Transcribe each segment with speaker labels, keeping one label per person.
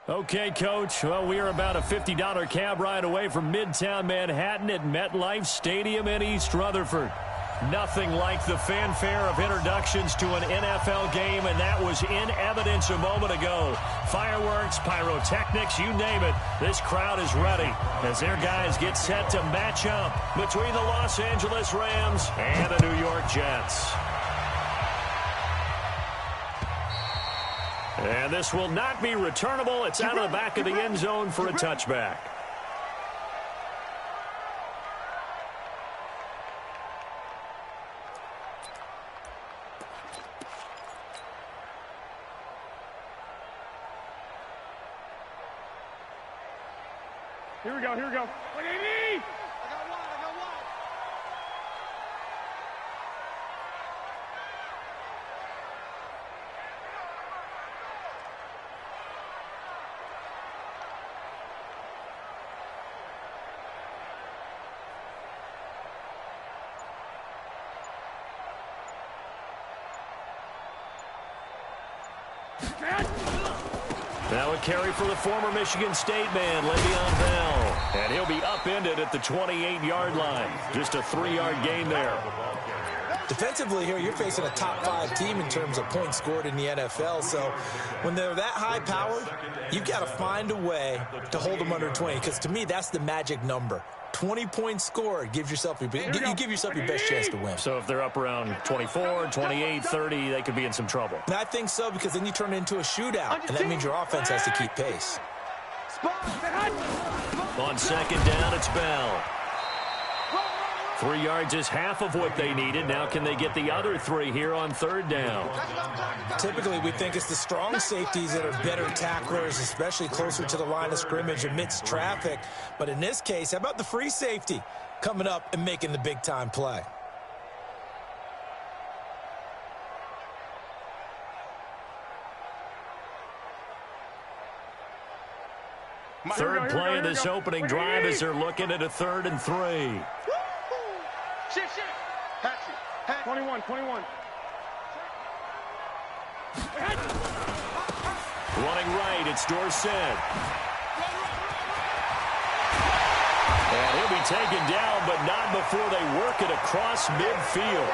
Speaker 1: Okay, Coach. Well, we are about a $50 cab ride away from Midtown Manhattan at MetLife Stadium in East Rutherford. Nothing like the fanfare of introductions to an NFL game, and that was in evidence a moment ago. Fireworks, pyrotechnics, you name it. This crowd is ready as their guys get set to match up between the Los Angeles Rams and the New York Jets. And this will not be returnable. It's out of the back of the end zone for a touchback.
Speaker 2: Here we go, here we go. 180! I got one.
Speaker 1: Now a carry for the former Michigan State man, Le'Veon Bell. And he'll be upended at the 28-yard line. Just a 3-yard gain there.
Speaker 3: Defensively here, you're facing a top-5 team in terms of points scored in the NFL. So when they're that high-powered, you've got to find a way to hold them under 20. Because to me, that's the magic number. 20 points scored gives yourself you give yourself your best chance to win.
Speaker 1: So if they're up around 24, 28, 30, they could be in some trouble.
Speaker 3: And I think so, because then you turn it into a shootout, and that means your offense has to keep pace.
Speaker 1: On second down, it's Bell. 3 yards is half of what they needed. Now can they get the other 3 here on third down?
Speaker 3: Typically, we think it's the strong safeties that are better tacklers, especially closer to the line of scrimmage amidst traffic. But in this case, how about the free safety coming up and making the big-time play?
Speaker 1: Third play of this opening drive as they're looking at a 3rd and 3.
Speaker 2: Shift. Patch it. 21.
Speaker 1: Running right, it's Dorsett. And he'll be taken down, but not before they work it across midfield.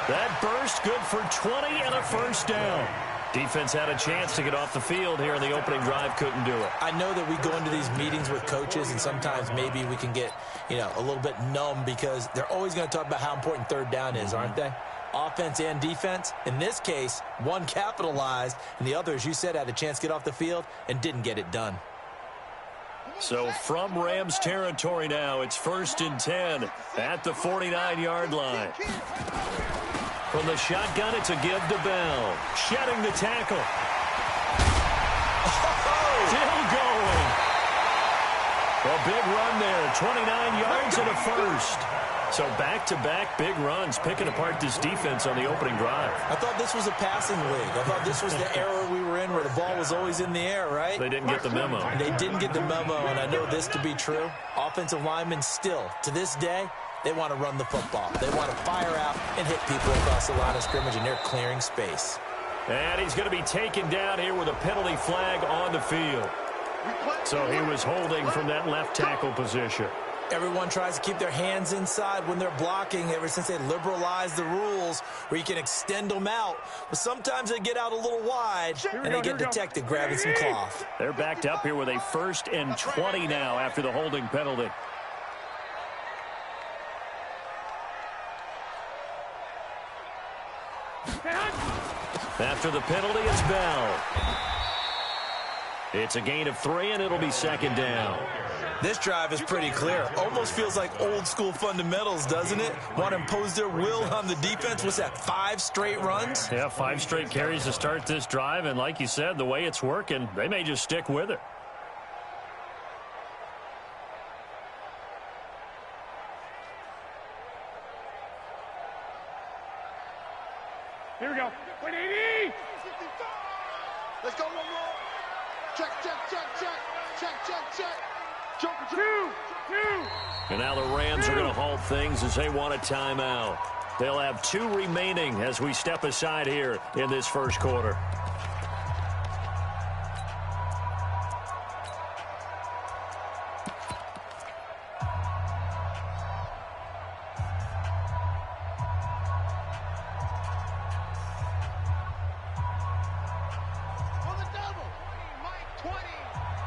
Speaker 1: That burst good for 20 and a first down. Defense had a chance to get off the field here in the opening drive, couldn't do it.
Speaker 3: I know that we go into these meetings with coaches, and sometimes maybe we can get, a little bit numb because they're always going to talk about how important third down is, aren't they? Offense and defense. In this case, one capitalized, and the other, as you said, had a chance to get off the field and didn't get it done.
Speaker 1: So from Rams territory now, it's 1st and 10 at the 49-yard line. From the shotgun, it's a give to Bell. Shedding the tackle. Still going. A big run there. 29 yards and a first. So back-to-back big runs, picking apart this defense on the opening drive.
Speaker 3: I thought this was a passing league. I thought this was the era we were in where the ball was always in the air, right?
Speaker 1: They didn't get the memo.
Speaker 3: They didn't get the memo, and I know this to be true. Offensive linemen still, to this day, they want to run the football. They want to fire out and hit people across the line of scrimmage, and they're clearing space.
Speaker 1: And he's going to be taken down here with a penalty flag on the field. So he was holding from that left tackle position.
Speaker 3: Everyone tries to keep their hands inside when they're blocking ever since they liberalized the rules where you can extend them out. But sometimes they get out a little wide, and they get detected grabbing some cloth.
Speaker 1: They're backed up here with a 1st and 20 now after the holding penalty. After the penalty, it's Bell. It's a gain of 3, and it'll be 2nd down.
Speaker 3: This drive is pretty clear. Almost feels like old-school fundamentals, doesn't it? Want to impose their will on the defense. What's that, 5 straight runs?
Speaker 1: Yeah, 5 straight carries to start this drive, and like you said, the way it's working, they may just stick with it.
Speaker 2: Here we go. 180!
Speaker 4: Let's go one more. Check.
Speaker 2: Joker, 2.
Speaker 1: And now the Rams are going to halt things as they want a timeout. They'll have 2 remaining as we step aside here in this first quarter.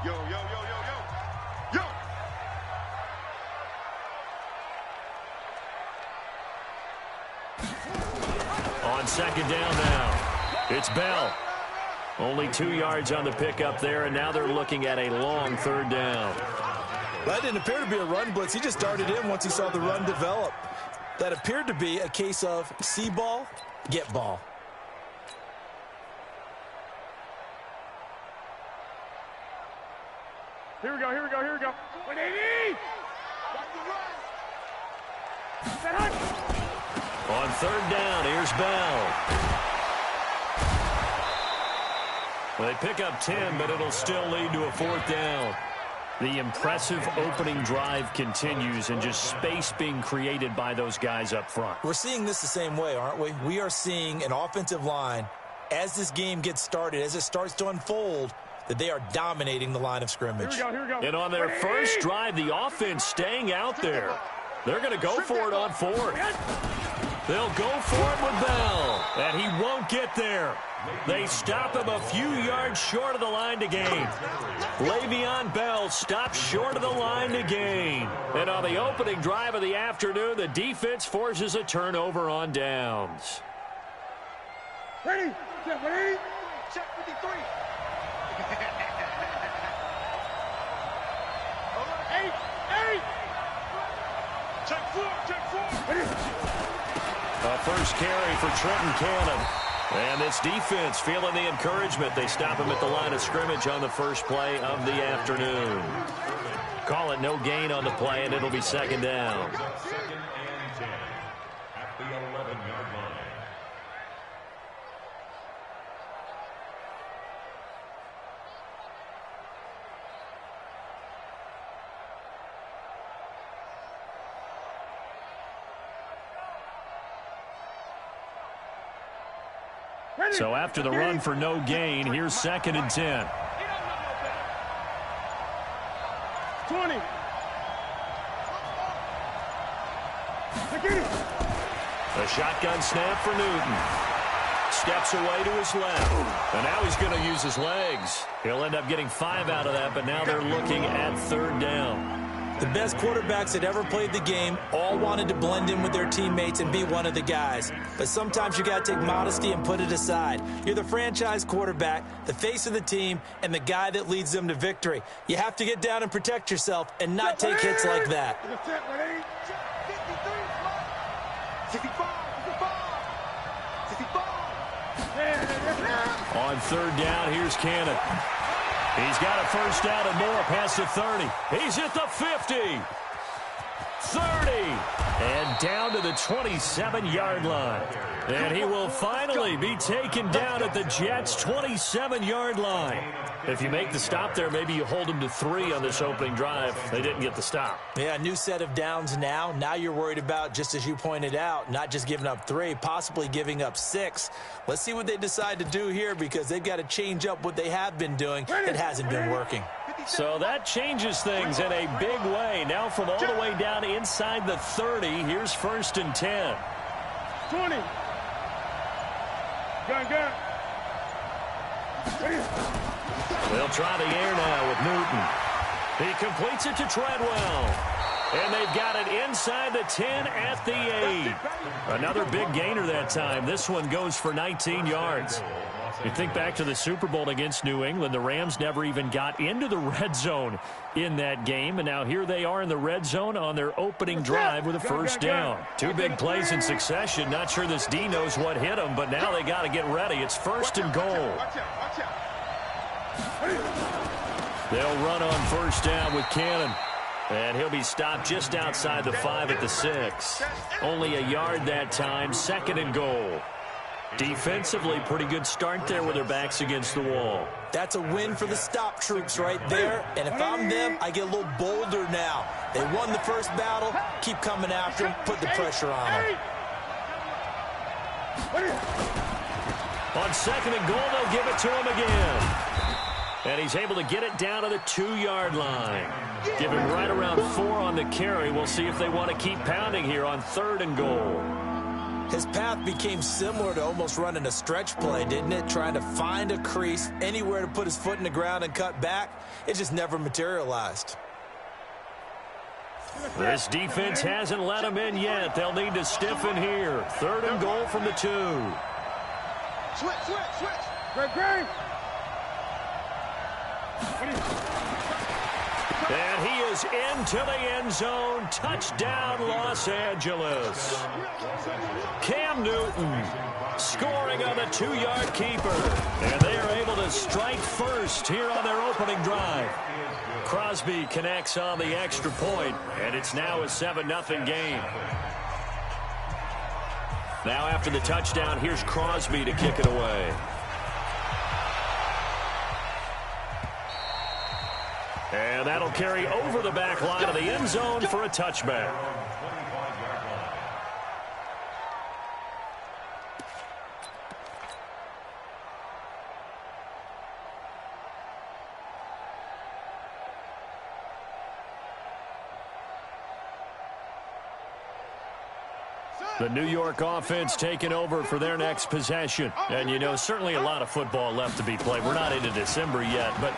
Speaker 4: Yo, yo, yo, yo, yo. Yo.
Speaker 1: On second down now, it's Bell. Only 2 yards on the pickup there, and now they're looking at a long third down.
Speaker 3: That didn't appear to be a run blitz. He just darted in once he saw the run develop. That appeared to be a case of see ball, get ball.
Speaker 2: Here we go, here we go, here we go. 180! Set up!
Speaker 1: On third down, here's Bell. Well, they pick up 10, but it'll still lead to a fourth down. The impressive opening drive continues, and just space being created by those guys up front.
Speaker 3: We're seeing this the same way, aren't we? We are seeing an offensive line, as this game gets started, as it starts to unfold, that they are dominating the line of scrimmage.
Speaker 2: Here we go, here we go.
Speaker 1: And on their first drive, the offense staying out there. They're going to go for it on fourth. They'll go for it with Bell, and he won't get there. They stop him a few yards short of the line to gain. Le'Veon Bell stops short of the line to gain. And on the opening drive of the afternoon, the defense forces a turnover on downs.
Speaker 2: Ready? Set, ready?
Speaker 4: Check 53. 8. Check 4, check 4.
Speaker 2: Ready?
Speaker 1: A first carry for Trenton Cannon. And this defense feeling the encouragement. They stop him at the line of scrimmage on the first play of the afternoon. Call it no gain on the play, and it'll be second down.
Speaker 5: Second and 10 at the 11-yard line.
Speaker 1: So after the run for no gain, here's second and 10.
Speaker 2: 20.
Speaker 1: A shotgun snap for Newton. Steps away to his left. And now he's going to use his legs. He'll end up getting 5 out of that, but now they're looking at third down.
Speaker 3: The best quarterbacks that ever played the game all wanted to blend in with their teammates and be one of the guys. But sometimes you got to take modesty and put it aside. You're the franchise quarterback, the face of the team, and the guy that leads them to victory. You have to get down and protect yourself and not take hits like that.
Speaker 4: 65.
Speaker 1: On third down, here's Cannon. He's got a first down and more past the 30. He's at the 50. 30. And down to the 27-yard line. And he will finally be taken down at the Jets' 27-yard line. If you make the stop there, maybe you hold them to 3 on this opening drive. They didn't get the stop.
Speaker 3: Yeah, new set of downs now. Now you're worried about, just as you pointed out, not just giving up 3, possibly giving up 6. Let's see what they decide to do here, because they've got to change up what they have been doing. It hasn't been working.
Speaker 1: So that changes things in a big way. Now from all the way down inside the 30, here's first and 10.
Speaker 2: 20. Gun.
Speaker 1: They'll try the air now with Newton. He completes it to Treadwell. And they've got it inside the 10 at the 8. Another big gainer that time. This one goes for 19 yards. You think back to the Super Bowl against New England. The Rams never even got into the red zone in that game. And now here they are in the red zone on their opening drive with a first down. 2 big plays in succession. Not sure this D knows what hit them, but now they got to get ready. It's first and goal. They'll run on first down with Cannon. And he'll be stopped just outside the 5 at the 6. Only a yard that time. Second and goal. Defensively, pretty good start there with their backs against the wall.
Speaker 3: That's a win for the stop troops right there. And if I'm them, I get a little bolder now. They won the first battle. Keep coming after them. Put the pressure on them.
Speaker 1: On second and goal, they'll give it to him again. And he's able to get it down to the 2-yard line. Give him right around 4 on the carry. We'll see if they want to keep pounding here on third and goal.
Speaker 3: His path became similar to almost running a stretch play, didn't it? Trying to find a crease, anywhere to put his foot in the ground and cut back. It just never materialized.
Speaker 1: This defense hasn't let him in yet. They'll need to stiffen here. 3rd and goal from the 2.
Speaker 4: Switch, switch, switch.
Speaker 2: Great.
Speaker 1: And he is into the end zone. Touchdown, Los Angeles. Cam Newton scoring on the 2-yard keeper. And they are able to strike first here on their opening drive. Crosby connects on the extra point, and it's now a 7-0 game. Now after the touchdown, here's Crosby to kick it away. And that'll carry over the back line of the end zone for a touchback. The New York offense taking over for their next possession. And, you know, certainly a lot of football left to be played. We're not into December yet, but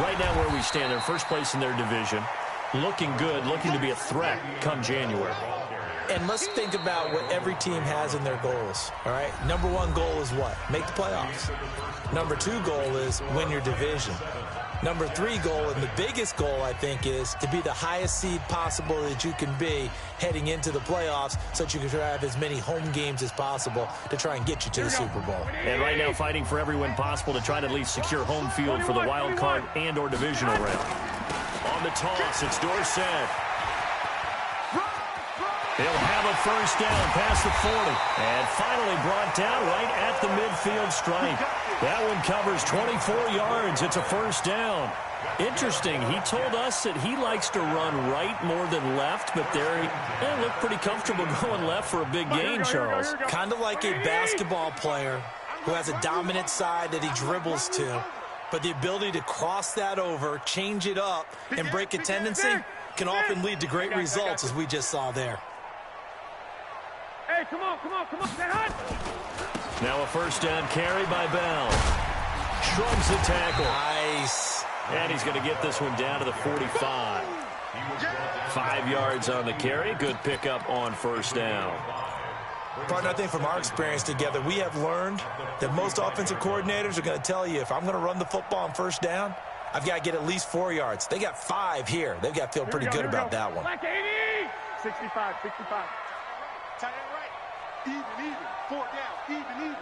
Speaker 1: right now where we stand, they're first place in their division. Looking good, looking to be a threat come January.
Speaker 3: And let's think about what every team has in their goals, all right? Number 1 goal is what? Make the playoffs. Number 2 goal is win your division. Number 3 goal, and the biggest goal, I think, is to be the highest seed possible that you can be heading into the playoffs so that you can have as many home games as possible to try and get you to the Super Bowl.
Speaker 1: And right now fighting for every win possible to try to at least secure home field for the wild card and or divisional round. On the toss, it's Dorsett. He'll have a first down past the 40. And finally brought down right at the midfield stripe. That one covers 24 yards. It's a first down. Interesting. He told us that he likes to run right more than left, but there he looked pretty comfortable going left for a big gain, Charles.
Speaker 3: Kind of like a basketball player who has a dominant side that he dribbles to, but the ability to cross that over, change it up, and break a tendency can often lead to great results, as we just saw there.
Speaker 2: Hey, come on. Stay hot.
Speaker 1: Now a first down carry by Bell. Shrugs the tackle.
Speaker 3: Nice.
Speaker 1: And he's going to get this one down to the 45. 5 yards on the carry. Good pickup on first down.
Speaker 3: Partner, I think from our experience together, we have learned that most offensive coordinators are going to tell you, if I'm going to run the football on first down, I've got to get at least 4 yards. They got 5 here. They've got to feel pretty good about that one.
Speaker 2: Black 80. 65.
Speaker 4: Tight end right. Even. 4 down. Even.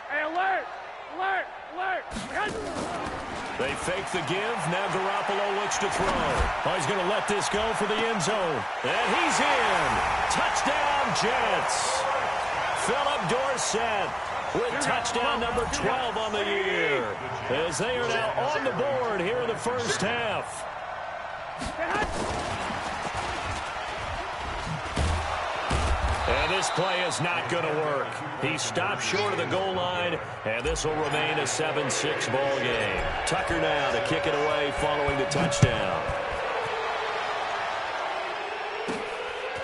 Speaker 2: Hey, alert.
Speaker 1: They fake the give. Now Garoppolo looks to throw. Oh, he's going to let this go for the end zone. And he's in. Touchdown, Jets. Philip Dorsett with touchdown number 12 on the year, as they are now on the board here in the first half. And this play is not going to work. He stopped short of the goal line, and this will remain a 7-6 ball game. Tucker now to kick it away following the touchdown.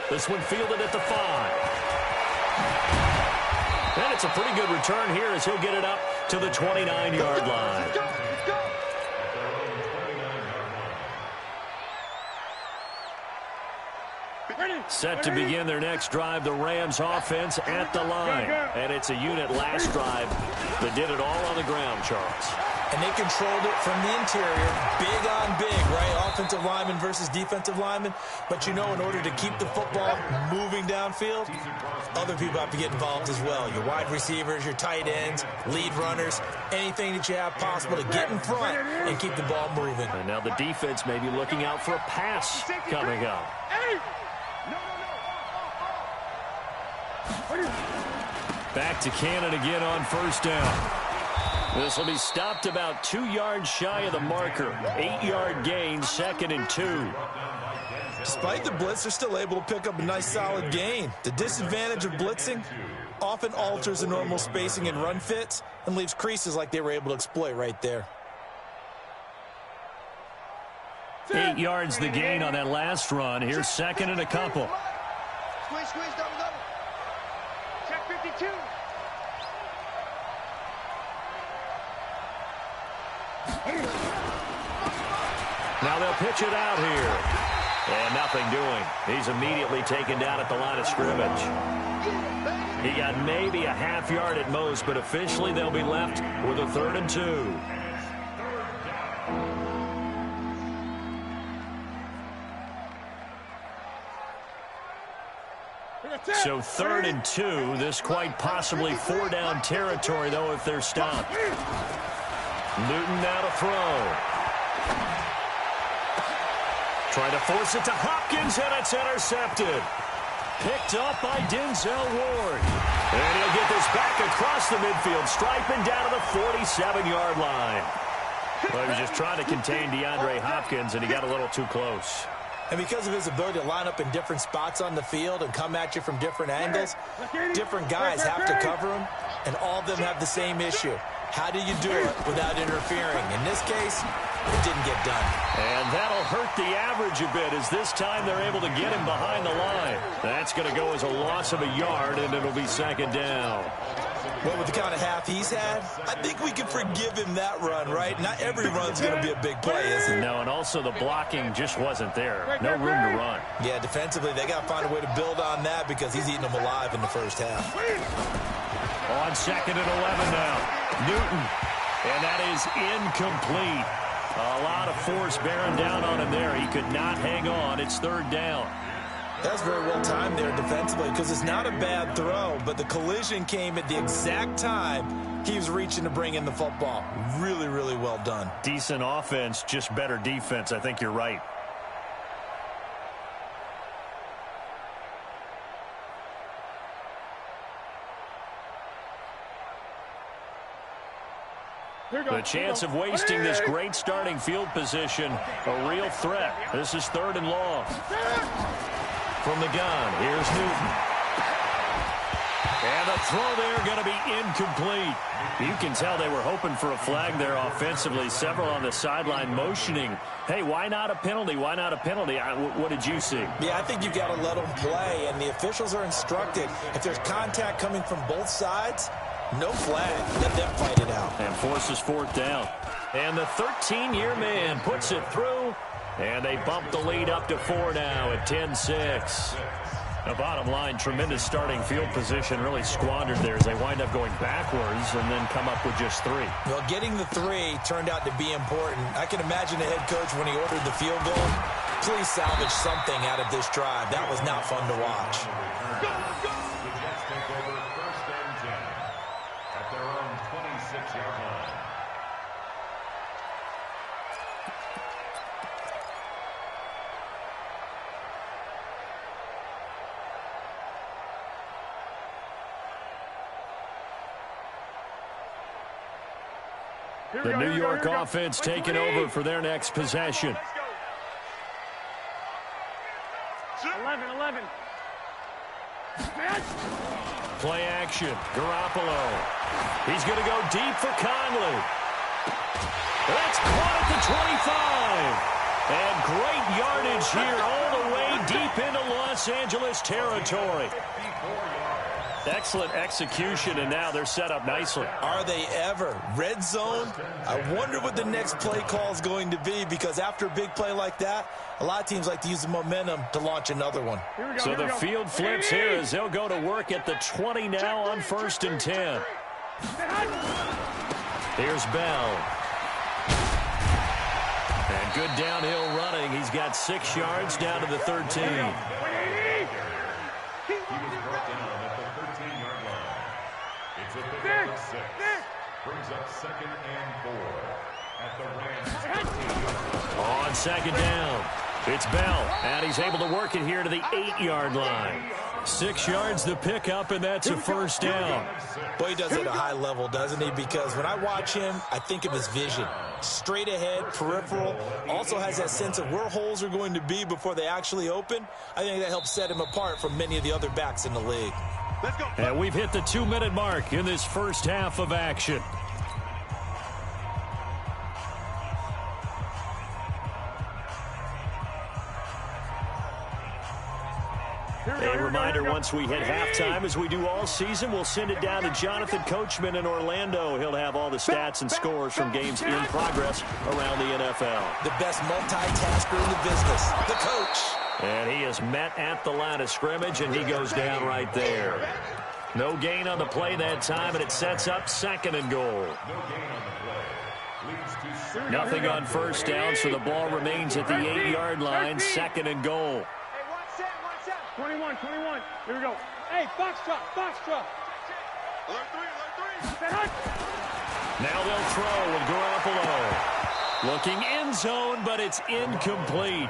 Speaker 1: This one fielded at the 5. And it's a pretty good return here as he'll get it up to the 29-yard line. Set to begin their next drive, the Rams offense at the line. And it's a unit last drive that did it all on the ground, Charles.
Speaker 3: And they controlled it from the interior, big on big, right? Offensive lineman versus defensive lineman. But, you know, in order to keep the football moving downfield, other people have to get involved as well. Your wide receivers, your tight ends, lead runners, anything that you have possible to get in front and keep the ball moving.
Speaker 1: And now the defense may be looking out for a pass coming up. Back to Cannon again on first down. This will be stopped about 2 yards shy of the marker. 8-yard gain, 2nd and 2.
Speaker 3: Despite the blitz, they're still able to pick up a nice solid gain. The disadvantage of blitzing often alters the normal spacing and run fits and leaves creases like they were able to exploit right there.
Speaker 1: 8 yards the gain on that last run. Here's second and a couple.
Speaker 4: Squeeze, squeeze, double, double.
Speaker 2: Check 52.
Speaker 1: Now they'll pitch it out here. And nothing doing. He's immediately taken down at the line of scrimmage. He got maybe a half yard at most, but officially they'll be left with a 3rd and 2. So 3rd and 2. This quite possibly 4-down territory, though, if they're stopped. Newton now to throw. Trying to force it to Hopkins, and it's intercepted. Picked up by Denzel Ward. And he'll get this back across the midfield stripe and down to the 47-yard line. Well, he was just trying to contain DeAndre Hopkins, and he got a little too close.
Speaker 3: And because of his ability to line up in different spots on the field and come at you from different angles, different guys have to cover him, and all of them have the same issue. How do you do it without interfering? In this case, it didn't get done.
Speaker 1: And that'll hurt the average a bit, as this time they're able to get him behind the line. That's going to go as a loss of a yard, and it'll be 2nd down.
Speaker 3: Well, with the kind of half he's had, I think we can forgive him that run, right? Not every run's going to be a big play, is it?
Speaker 1: No, and also the blocking just wasn't there. No room to run.
Speaker 3: Yeah, defensively, they got to find a way to build on that because he's eating them alive in the first half.
Speaker 1: On 2nd and 11 now. Newton. And that is incomplete. A lot of force bearing down on him there. He could not hang on. It's 3rd down.
Speaker 3: That's very well timed there defensively because it's not a bad throw, but the collision came at the exact time he was reaching to bring in the football. Really, really well done.
Speaker 1: Decent offense, just better defense. I think you're right. The chance of wasting this great starting field position, a real threat. This is 3rd and long. From the gun, here's Newton. And the throw there going to be incomplete. You can tell they were hoping for a flag there offensively. Several on the sideline motioning, hey, why not a penalty? Why not a penalty? What did you see?
Speaker 3: Yeah, I think you've got to let them play, and the officials are instructed. If there's contact coming from both sides, no flag. Let them fight it out.
Speaker 1: And forces 4th down. And the 13-year man puts it through. And they bump the lead up to 4 now at 10-6. The bottom line, tremendous starting field position, really squandered there as they wind up going backwards and then come up with just 3.
Speaker 3: Well, getting the 3 turned out to be important. I can imagine the head coach when he ordered the field goal. Please salvage something out of this drive. That was not fun to watch.
Speaker 5: The Jets take over 1st and 10 at their own 26-yard line.
Speaker 1: The New York offense taking over for their next possession.
Speaker 2: 11.
Speaker 1: Play action. Garoppolo. He's going to go deep for Conley. That's caught at the 25. And great yardage here all the way deep into Los Angeles territory. Excellent execution, and now they're set up nicely.
Speaker 3: Are they ever? Red zone? I wonder what the next play call is going to be, because after a big play like that, a lot of teams like to use the momentum to launch another one.
Speaker 1: So the field flips here as they'll go to work at the 20 now on 1st and 10. Here's Bell. And good downhill running. He's got 6 yards down to the 13.
Speaker 5: He was brought down at the 13-yard line. It's a big 6. Brings up 2nd and 4 at the Rams' 15-yard line.
Speaker 1: On 2nd down, it's Bell, and he's able to work it here to the 8-yard line. 6 yards the pickup, and that's a 1st down.
Speaker 3: Boy, he does it at a high level, doesn't he? Because when I watch him, I think of his vision. Straight ahead, peripheral. Also has that sense of where holes are going to be before they actually open. I think that helps set him apart from many of the other backs in the league.
Speaker 4: Let's go.
Speaker 1: And we've hit the 2-minute mark in this first half of action. A reminder, once we hit halftime, as we do all season, we'll send it down to Jonathan Coachman in Orlando. He'll have all the stats and scores from games in progress around the NFL.
Speaker 3: The best multitasker in the business, the coach.
Speaker 1: And he is met at the line of scrimmage, and he goes down right there. No gain on the play that time, and it sets up 2nd and goal. Nothing on first down, so the ball remains at the 8-yard line. 2nd and goal.
Speaker 2: Hey, watch out. 21. Here we go. Hey, box drop.
Speaker 4: Alert three.
Speaker 2: Set hunt.
Speaker 1: Now they'll throw with Garoppolo. Looking end zone, but it's incomplete.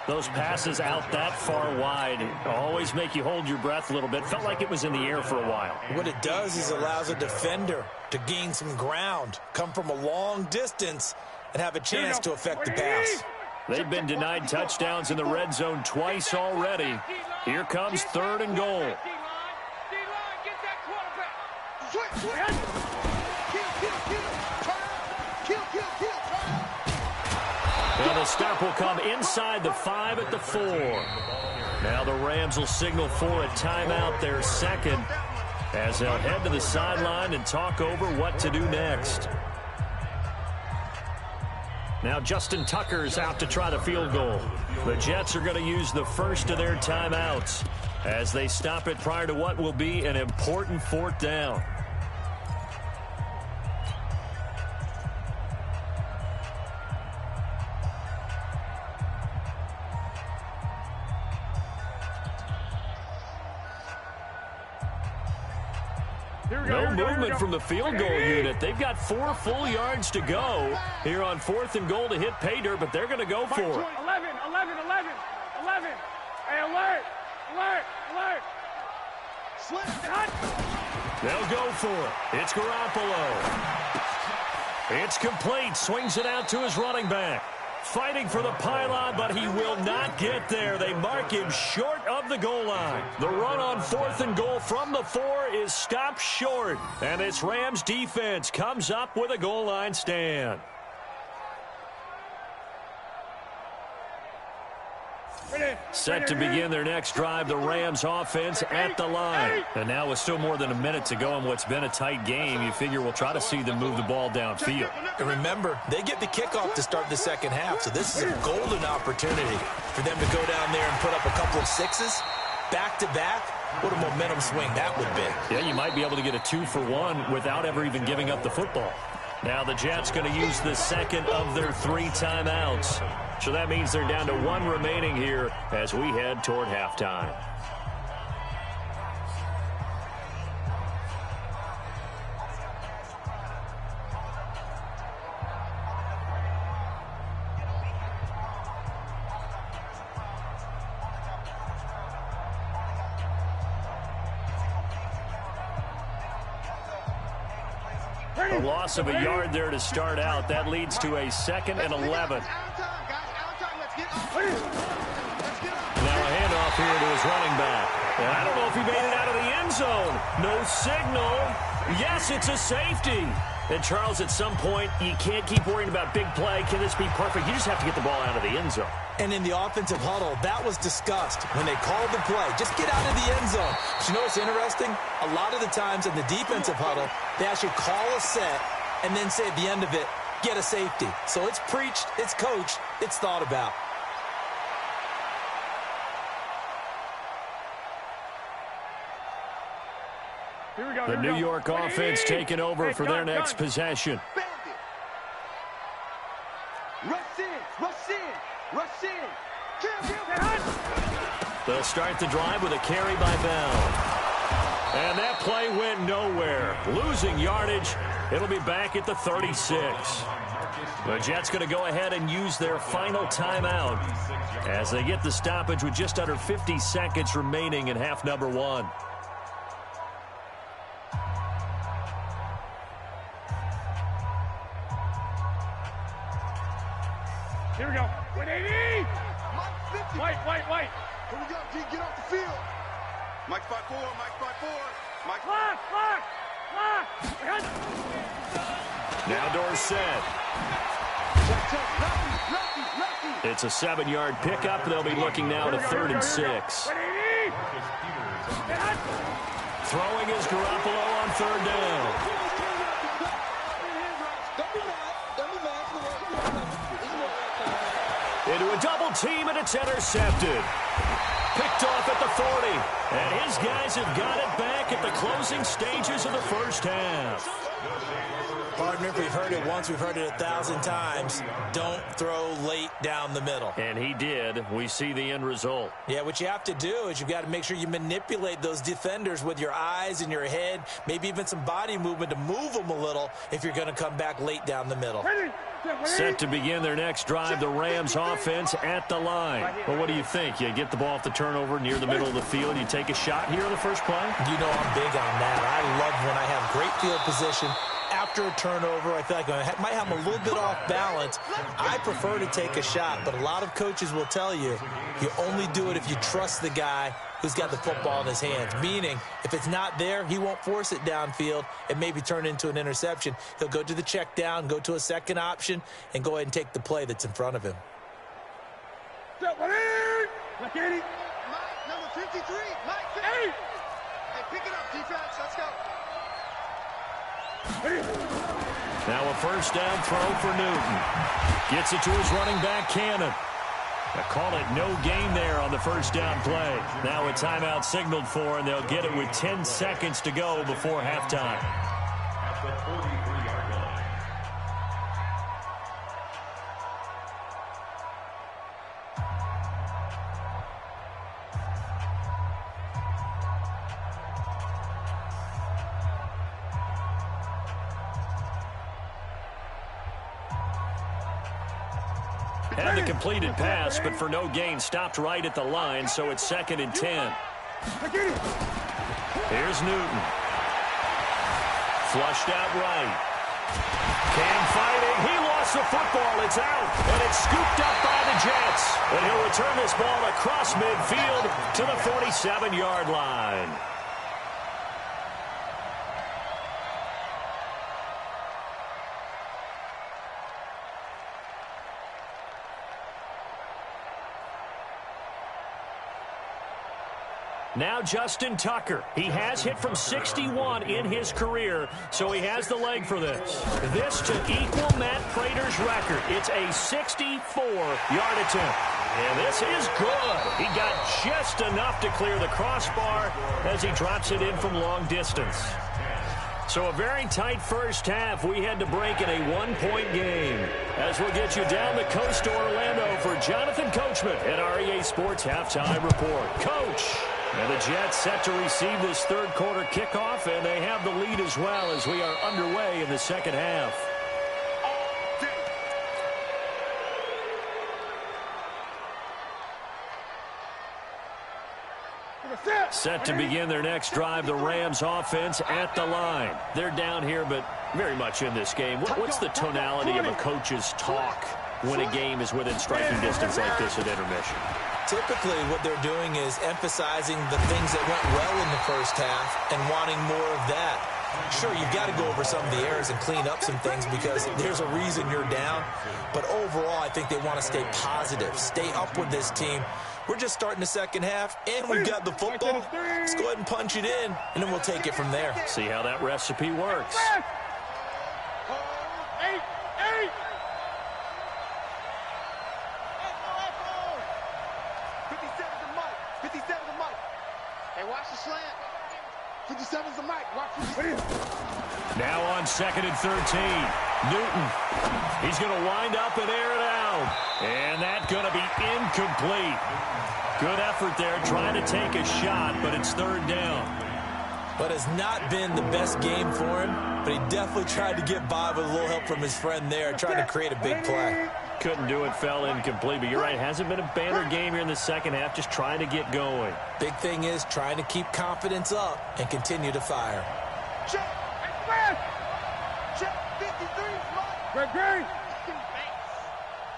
Speaker 1: Those passes out that far wide always make you hold your breath a little bit. Felt like it was in the air for a while.
Speaker 3: What it does is allows a defender to gain some ground, come from a long distance, and have a chance to affect the pass.
Speaker 1: They've been denied touchdowns in the red zone twice already. Here comes 3rd and goal.
Speaker 2: D-line, get that quarterback.
Speaker 1: And the stop will come inside the 5 at the 4. Now the Rams will signal for a timeout, their 2nd, as they'll head to the sideline and talk over what to do next. Now Justin Tucker's out to try the field goal. The Jets are going to use the first of their timeouts as they stop it prior to what will be an important 4th down. No movement from the field goal unit. They've got 4 full yards to go here on 4th and goal to hit pay dirt, but they're going to go for it.
Speaker 2: 11. Hey, alert.
Speaker 1: They'll go for it. It's Garoppolo. It's complete. Swings it out to his running back. Fighting for the pylon, but he will not get there. They mark him short of the goal line. The run on 4th and goal from the 4 is stopped short. And this Rams defense comes up with a goal line stand. Set to begin their next drive, the Rams offense at the line. And now with still more than a minute to go in what's been a tight game, you figure we'll try to see them move the ball downfield.
Speaker 3: And remember, they get the kickoff to start the 2nd half, so this is a golden opportunity for them to go down there and put up a couple of 6s back-to-back. What a momentum swing that would be.
Speaker 1: Yeah, you might be able to get a 2-for-1 without ever even giving up the football. Now the Jets going to use the 2nd of their 3 timeouts. So that means they're down to 1 remaining here as we head toward halftime. A loss of a yard there to start out. That leads to a 2nd and 11. Now a handoff here to his running back. And I don't know if he made it out of the end zone. No signal. Yes, it's a safety. And Charles, at some point, you can't keep worrying about big play. Can this be perfect? You just have to get the ball out of the end zone.
Speaker 3: And in the offensive huddle, that was discussed when they called the play. Just get out of the end zone. But you know what's interesting? A lot of the times in the defensive huddle, they actually call a set and then say at the end of it, get a safety. So it's preached, it's coached, it's thought about.
Speaker 1: The New York offense taking over for their next possession.
Speaker 4: Rush in.
Speaker 1: They'll start the drive with a carry by Bell. And that play went nowhere. Losing yardage. It'll be back at the 36. The Jets going to go ahead and use their final timeout as they get the stoppage with just under 50 seconds remaining in half number 1.
Speaker 2: Here we go. 180. White.
Speaker 4: Here we go, G. Get off the field. Mike 5-4. Mike.
Speaker 2: Clock.
Speaker 1: Now Dorsett.
Speaker 4: Lefty.
Speaker 1: It's a 7-yard pickup. They'll be looking now to 3rd and 6.
Speaker 2: 180.
Speaker 1: Throwing is Garoppolo on third down. Into a double team, and it's intercepted. Picked off at the 40. And his guys have got it back at the closing stages of the first half.
Speaker 3: Partner, if we've heard it once, we've heard it 1,000 times. Don't throw late down the middle.
Speaker 1: And he did. We see the end result.
Speaker 3: Yeah, what you have to do is you've got to make sure you manipulate those defenders with your eyes and your head, maybe even some body movement to move them a little if you're going to come back late down the middle.
Speaker 1: Set to begin their next drive, the Rams offense at the line. Well, what do you think? You get the ball off the turnover near the middle of the field. You take a shot here in the first play?
Speaker 3: You know I'm big on that. I love when I have great field position. After a turnover, I feel like I might have a little bit off balance. I prefer to take a shot, but a lot of coaches will tell you, you only do it if you trust the guy who's got the football in his hands. Meaning, if it's not there, he won't force it downfield and maybe turn into an interception. He'll go to the check down, go to a second option, and go ahead and take the play that's in front of him.
Speaker 2: Mike,
Speaker 4: number 53, Mike. Hey, pick it up, defense. Let's go.
Speaker 1: Now a first down throw for Newton. Gets it to his running back, Cannon. I call it no gain there on the first down play. Now a timeout signaled for, and they'll get it with 10 seconds to go before halftime.
Speaker 5: At the 43-yard line.
Speaker 1: And a completed pass, but for no gain, stopped right at the line, so it's 2nd and 10. Here's Newton. Flushed out right. Cam fighting. He lost the football. It's out, and it's scooped up by the Jets. And he'll return this ball across midfield to the 47-yard line. Now Justin Tucker. He has hit from 61 in his career, so he has the leg for this. This to equal Matt Prater's record. It's a 64-yard attempt. And this is good. He got just enough to clear the crossbar as he drops it in from long distance. So a very tight first half. We had to break in a one-point game. As we'll get you down the coast to Orlando for Jonathan Coachman at REA Sports Halftime Report. Coach! And the Jets set to receive this third quarter kickoff, and they have the lead as well as we are underway in the second half. Set to begin their next drive, the Rams offense at the line. They're down here, but very much in this game. What's the tonality of a coach's talk when a game is within striking distance like this at intermission?
Speaker 3: Typically, what they're doing is emphasizing the things that went well in the first half and wanting more of that. Sure, you've got to go over some of the errors and clean up some things because there's a reason you're down. But overall, I think they want to stay positive, stay up with this team. We're just starting the second half, and we've got the football. Let's go ahead and punch it in, and then we'll take it from there.
Speaker 1: See how that recipe works.
Speaker 4: 57's the mic. Watch this.
Speaker 1: Now on 2nd and 13. Newton. He's going to wind up and air it out. And that's going to be incomplete. Good effort there trying to take a shot, but it's third down.
Speaker 3: But it's not been the best game for him, but he definitely tried to get by with a little help from his friend there, trying to create a big play.
Speaker 1: Couldn't do it, fell incomplete, but you're right, hasn't been a banner game here in the second half, just trying to get going.
Speaker 3: Big thing is trying to keep confidence up and continue to fire.
Speaker 4: Check. Check 53.
Speaker 2: Great.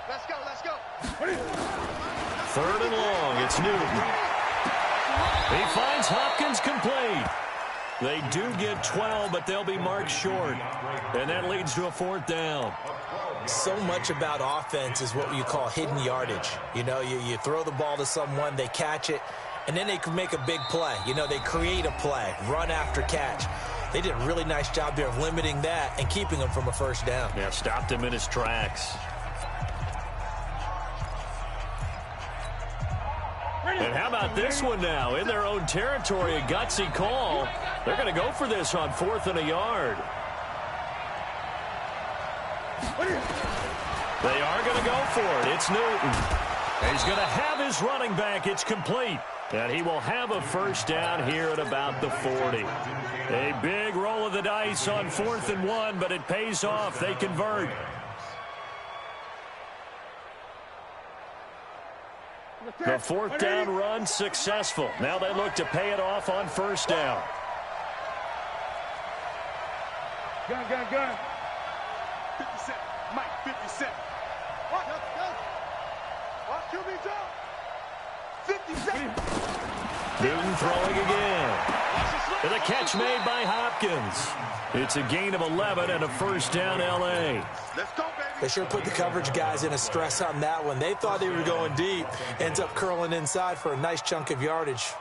Speaker 4: Let's go.
Speaker 1: Third and long, it's Newton. He finds Hopkins complete. They do get 12, but they'll be marked short. And that leads to a fourth down.
Speaker 3: So much about offense is what you call hidden yardage. You know, you throw the ball to someone, they catch it, and then they can make a big play. You know, they create a play, run after catch. They did a really nice job there of limiting that and keeping him from a first down.
Speaker 1: Yeah, stopped him in his tracks. And how about this one now? In their own territory, a gutsy call. They're going to go for this on 4th and a yard. They are going to go for it. It's Newton. He's going to have his running back. It's complete. And he will have a first down here at about the 40. A big roll of the dice on 4th and 1, but it pays off. They convert. The 4th down run successful. Now they look to pay it off on 1st down.
Speaker 2: Gun.
Speaker 4: 57. Mike, 57. What? QB drop. 57.
Speaker 1: Newton throwing again. And a catch made by Hopkins. It's a gain of 11 and a first down, L.A.
Speaker 4: Let's go, baby.
Speaker 3: They sure put the coverage guys in a stress on that one. They thought they were going deep. Ends up curling inside for a nice chunk of yardage.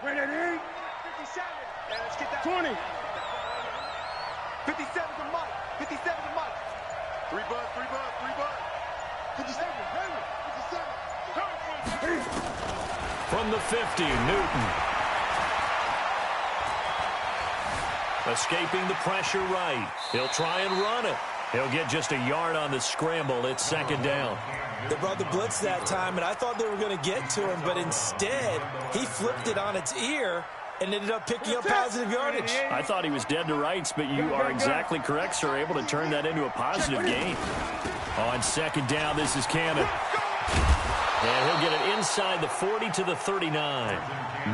Speaker 2: Ready, 57.
Speaker 4: Let's get that.
Speaker 2: 20.
Speaker 4: 57 to Mike. 57 to Mike. 3 bud. 57. 57.
Speaker 1: From the 50, Newton. Escaping the pressure right. He'll try and run it. He'll get just a yard on the scramble. It's 2nd down.
Speaker 3: They brought the blitz that time, and I thought they were going to get to him, but instead, he flipped it on its ear and ended up picking up positive yardage.
Speaker 1: I thought he was dead to rights, but you are exactly correct, sir. Able to turn that into a positive gain. On 2nd down, this is Cannon. And he'll get it inside the 40 to the 39.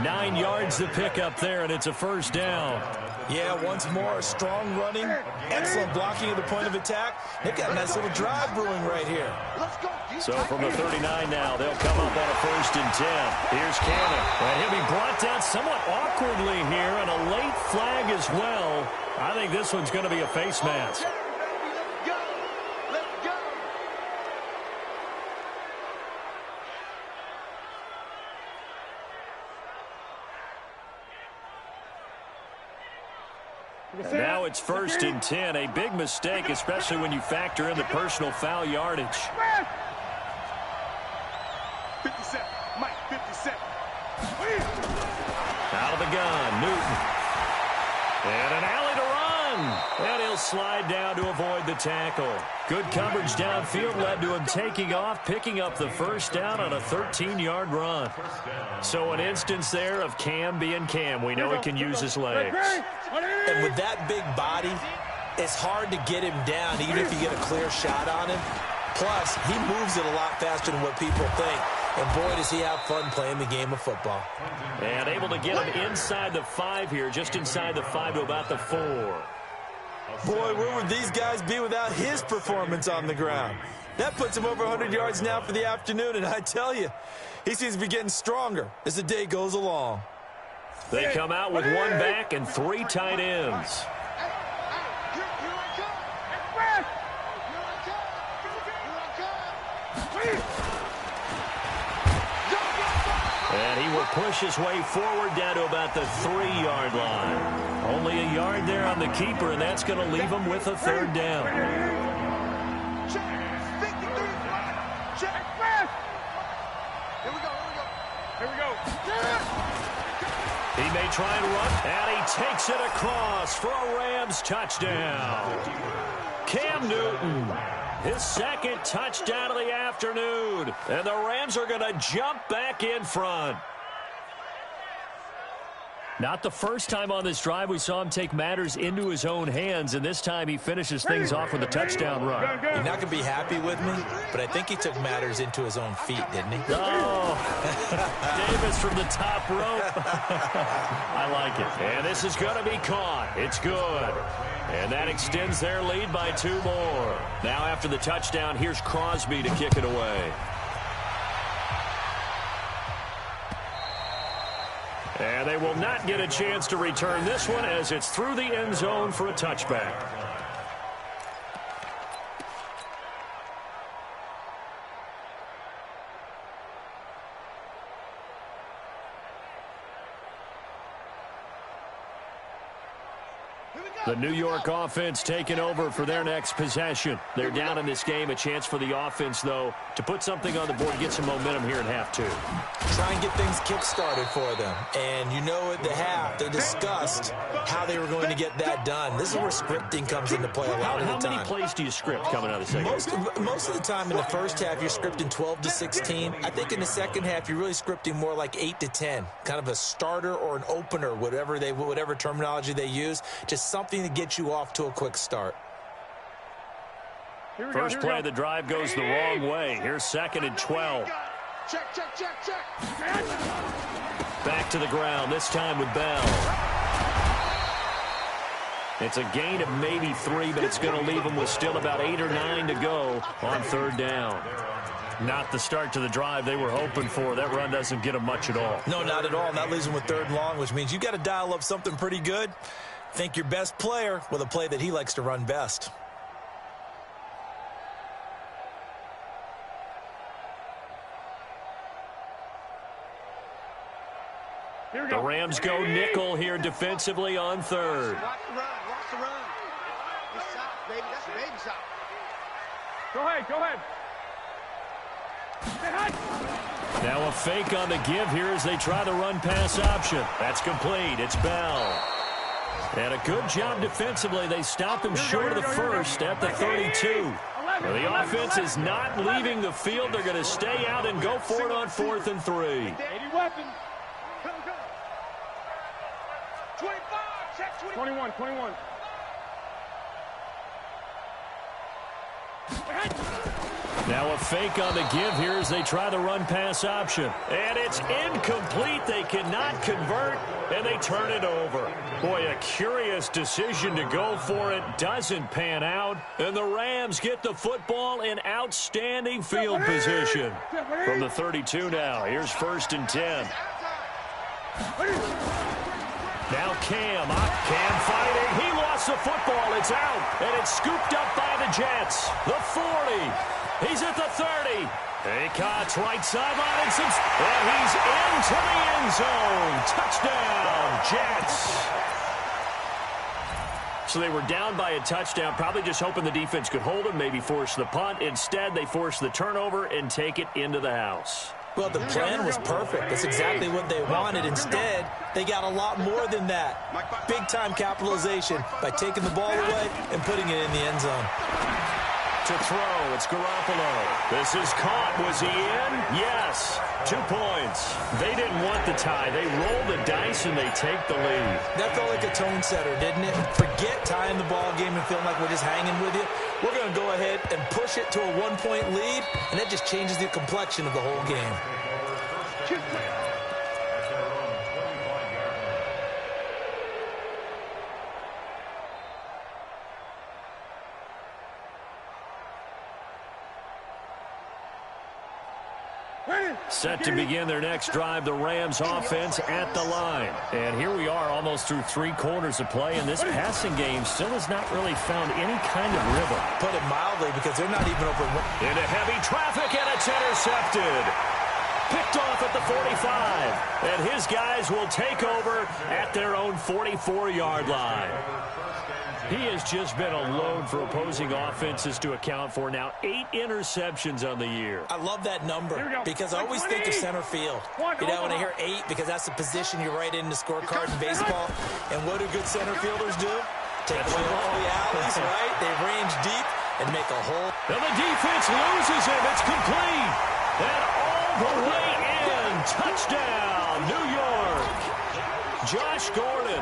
Speaker 1: 9 yards to pick up there, and it's a first down.
Speaker 3: Yeah, once more, strong running, excellent blocking at the point of attack. They've got a nice little drive brewing right here.
Speaker 4: Let's go.
Speaker 1: So from the 39 now, they'll come up on a 1st and 10. Here's Cannon. And he'll be brought down somewhat awkwardly here, and a late flag as well. I think this one's going to be a face mask. And now it's 1st and 10. A big mistake, especially when you factor in the personal foul yardage.
Speaker 4: 57. Mike, 57.
Speaker 1: Out of the gun, Newton. And an alley to run. And he'll slide down to avoid the tackle. Good coverage downfield led to him taking off, picking up the first down on a 13-yard run. So an instance there of Cam being Cam. We know he can use his legs.
Speaker 3: And with that big body, it's hard to get him down, even if you get a clear shot on him. Plus, he moves it a lot faster than what people think. And boy, does he have fun playing the game of football.
Speaker 1: And able to get him inside the 5 here, just inside the 5 to about the 4.
Speaker 3: Boy, where would these guys be without his performance on the ground? That puts him over 100 yards now for the afternoon, and I tell you, he seems to be getting stronger as the day goes along.
Speaker 1: They come out with 1 back and 3 tight ends. And he will push his way forward down to about the 3-yard line. Only a yard there on the keeper, and that's going to leave him with a 3rd down.
Speaker 2: Here we go.
Speaker 1: He may try and run, and he takes it across for a Rams touchdown. Cam Newton, his 2nd touchdown of the afternoon, and the Rams are going to jump back in front. Not the first time on this drive we saw him take matters into his own hands, and this time he finishes things off with a touchdown run.
Speaker 3: You're not going to be happy with me, but I think he took matters into his own feet, didn't he?
Speaker 1: Oh, Davis from the top rope. I like it. And this is going to be caught. It's good. And that extends their lead by 2 more. Now after the touchdown, here's Crosby to kick it away. And they will not get a chance to return this one as it's through the end zone for a touchback. The New York offense taking over for their next possession. They're down in this game. A chance for the offense, though, to put something on the board, get some momentum here in half two.
Speaker 3: Try and get things kick-started for them. And you know at the half, they discussed how they were going to get that done. This is where scripting comes into play a lot of the time.
Speaker 1: How many plays do you script coming out of the second?
Speaker 3: Most of the time in the first half, you're scripting 12 to 16. I think in the second half, you're really scripting more like 8 to 10. Kind of a starter or an opener, whatever terminology they use. Just something to get you off to a quick start.
Speaker 1: First play of the drive goes the wrong way. Here's 2nd and 12.
Speaker 4: Check.
Speaker 1: Back to the ground, this time with Bell. It's a gain of maybe 3, but it's going to leave them with still about 8 or 9 to go on 3rd down. Not the start to the drive they were hoping for. That run doesn't get them much at all.
Speaker 3: No, not at all. And that leaves them with 3rd and long, which means you've got to dial up something pretty good. Think your best player with a play that he likes to run best.
Speaker 1: The Rams go nickel here defensively on 3rd.
Speaker 4: Watch the run. This side, baby. That's the baby side.
Speaker 2: Go ahead.
Speaker 1: Now a fake on the give here as they try the run-pass option. That's complete. It's Bell. And a good job defensively. They stop him short of the first at the 32. Well, the offense is not leaving the field. They're going to stay out and go for it on 4th and 3.
Speaker 2: 80 weapons.
Speaker 4: Go. 25. Check
Speaker 2: 21.
Speaker 1: Now a fake on the give here as they try the run-pass option. And it's incomplete. They cannot convert, and they turn it over. Boy, a curious decision to go for it. Doesn't pan out. And the Rams get the football in outstanding field position. From the 32 now, here's 1st and 10. Now Cam fighting. He lost the football. It's out, and it's scooped up by the Jets. The 40. He's at the 30. He cuts right sideline, and he's into the end zone. Touchdown, Jets. So they were down by a touchdown, probably just hoping the defense could hold them, maybe force the punt. Instead, they force the turnover and take it into the house.
Speaker 3: Well, the plan was perfect. That's exactly what they wanted. Instead, they got a lot more than that. Big-time capitalization by taking the ball away and putting it in the end zone.
Speaker 1: To throw, it's Garoppolo. This is caught. Was he in? Yes. 2 points. They didn't want the tie. They rolled the dice, and they take the lead.
Speaker 3: That felt like a tone setter, didn't it? Forget tying the ball game and feeling like we're just hanging with you. We're going to go ahead and push it to a 1-point lead, and that just changes the complexion of the whole game.
Speaker 1: Set to begin their next drive, the Rams offense at the line. And here we are almost through 3 quarters of play, and this passing game still has not really found any kind of rhythm.
Speaker 3: Put it mildly, because they're not even over.
Speaker 1: Into heavy traffic, and it's intercepted. Picked off at the 45. And his guys will take over at their own 44-yard line. He has just been a load for opposing offenses to account for. Now 8 interceptions on the year.
Speaker 3: I love that number because I always think of center field. You know, when I hear 8, because that's the position you write in the scorecard in baseball. And what do good center fielders do? Take away all the alleys, right? They range deep and make a hole.
Speaker 1: And the defense loses him. It's complete. And all the way in. Touchdown, New York. Josh Gordon.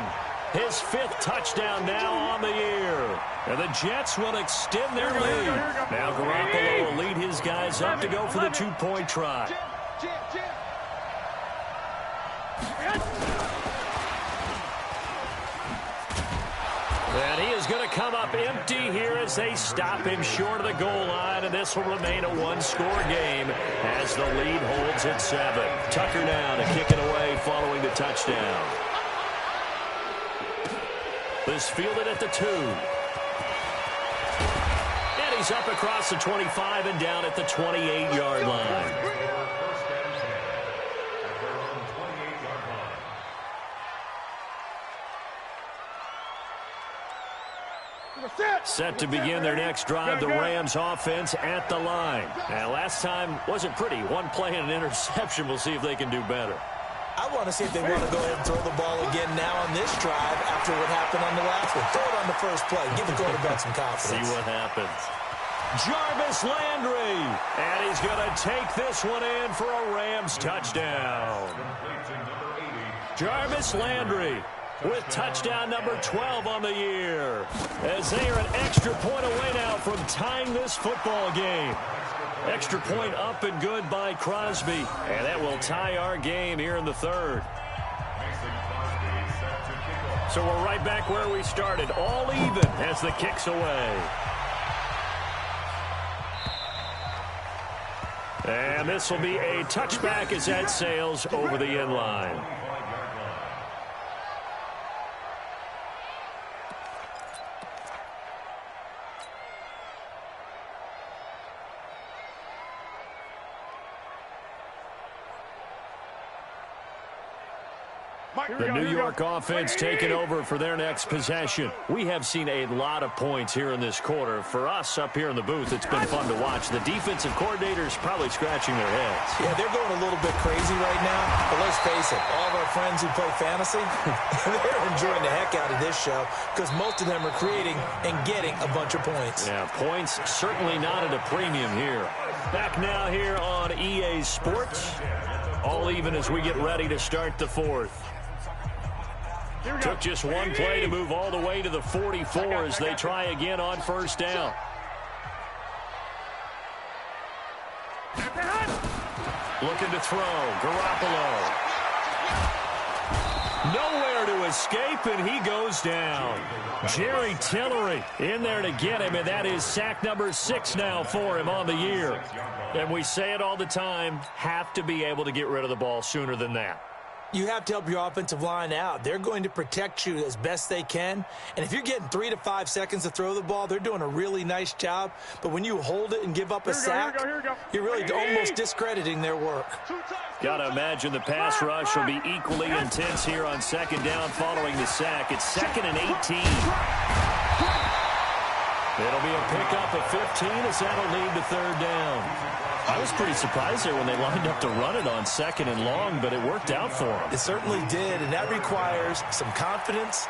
Speaker 1: His 5th touchdown now on the year. And the Jets will extend their lead. Now Garoppolo will lead his guys up to go for the 2-point try. And he is going to come up empty here as they stop him short of the goal line, and this will remain a one-score game as the lead holds at 7. Tucker now to kick it away following the touchdown. This fielded at the 2. And he's up across the 25 and down at the 28-yard line. Set to begin their next drive, the Rams offense at the line. And last time wasn't pretty. One play and an interception. We'll see if they can do better.
Speaker 3: I want to see if they want to go ahead and throw the ball again now on this drive after what happened on the last one. Throw it on the first play. Give the quarterback some confidence.
Speaker 1: See what happens. Jarvis Landry. And he's going to take this one in for a Rams touchdown. Jarvis Landry with touchdown number 12 on the year, as they are an extra point away now from tying this football game. Extra point up and good by Crosby, and that will tie our game here in the 3rd. So we're right back where we started, all even as the kick's away. And this will be a touchback as that sails over the end line. The New York offense taking over for their next possession. We have seen a lot of points here in this quarter. For us up here in the booth, it's been fun to watch. The defensive coordinators probably scratching their heads.
Speaker 3: Yeah, they're going a little bit crazy right now. But let's face it, all of our friends who play fantasy, they're enjoying the heck out of this show because most of them are creating and getting a bunch of points.
Speaker 1: Yeah, points certainly not at a premium here. Back now here on EA Sports. All even as we get ready to start the 4th. Took just one play to move all the way to the 44 as they try again on first down. Looking to throw. Garoppolo. Nowhere to escape, and he goes down. Jerry Tillery in there to get him, and that is sack number 6 now for him on the year. And we say it all the time, have to be able to get rid of the ball sooner than that.
Speaker 3: You have to help your offensive line out. They're going to protect you as best they can. And if you're getting 3 to 5 seconds to throw the ball, they're doing a really nice job. But when you hold it and give up a sack, you're really almost discrediting their work.
Speaker 1: Got to imagine the pass rush will be equally intense here on second down following the sack. It's 2nd and 18. It'll be a pickup of 15 as that'll lead to 3rd down. I was pretty surprised there when they lined up to run it on 2nd and long, but it worked out for them.
Speaker 3: It certainly did, and that requires some confidence,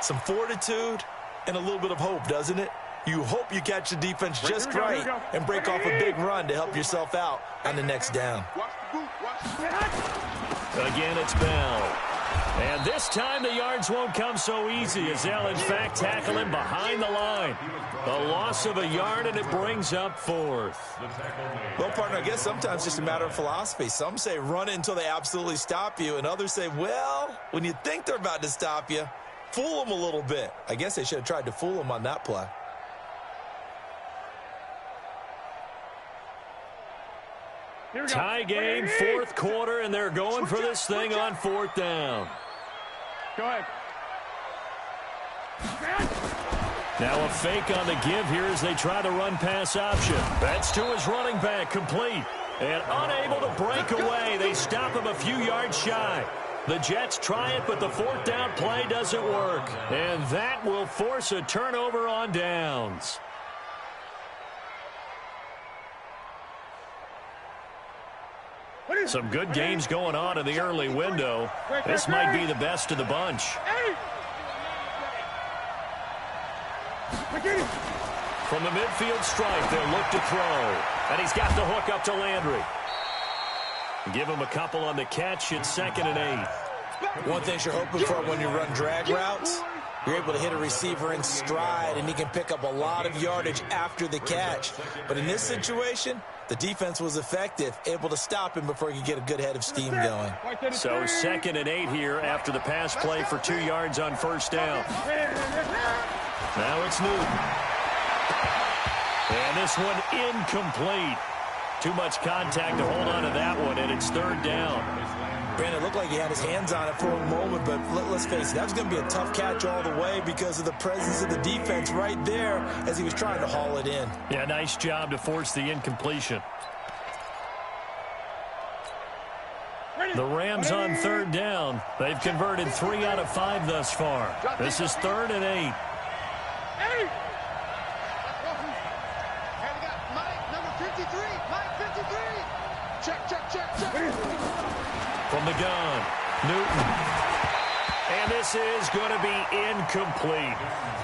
Speaker 3: some fortitude, and a little bit of hope, doesn't it? You hope you catch the defense just right and break off a big run to help yourself out on the next down.
Speaker 1: Again, it's Bell. And this time the yards won't come so easy as they'll, in fact, tackle him behind the line. A loss of a yard, and it brings up 4th.
Speaker 3: Well, partner, I guess sometimes it's just a matter of philosophy. Some say run it until they absolutely stop you, and others say, well, when you think they're about to stop you, fool them a little bit. I guess they should have tried to fool them on that play.
Speaker 1: Tie game, 4th quarter, and they're going for this thing on 4th down.
Speaker 2: Go ahead.
Speaker 1: Now a fake on the give here as they try to run pass option. That's to his running back, complete. And unable to break away. They stop him a few yards shy. The Jets try it, but the 4th down play doesn't work. And that will force a turnover on downs. Some good games going on in the early window. This might be the best of the bunch. From the midfield stripe, they'll look to throw. And he's got the hook up to Landry. Give him a couple on the catch. It's 2nd and 8.
Speaker 3: One thing you're hoping for when you run drag routes, you're able to hit a receiver in stride, and he can pick up a lot of yardage after the catch. But in this situation, the defense was effective, able to stop him before he could get a good head of steam going.
Speaker 1: So 2nd and 8 here after the pass play for 2 yards on first down. Now it's Newton. And this one incomplete. Too much contact to hold on to that one, and it's third down.
Speaker 3: Brandon, it looked like he had his hands on it for a moment, but let's face it, that was going to be a tough catch all the way because of the presence of the defense right there as he was trying to haul it in.
Speaker 1: Yeah, nice job to force the incompletion. The Rams on third down. They've converted 3 out of 5 thus far. This is 3rd and 8. From the gun, Newton. And this is going to be incomplete.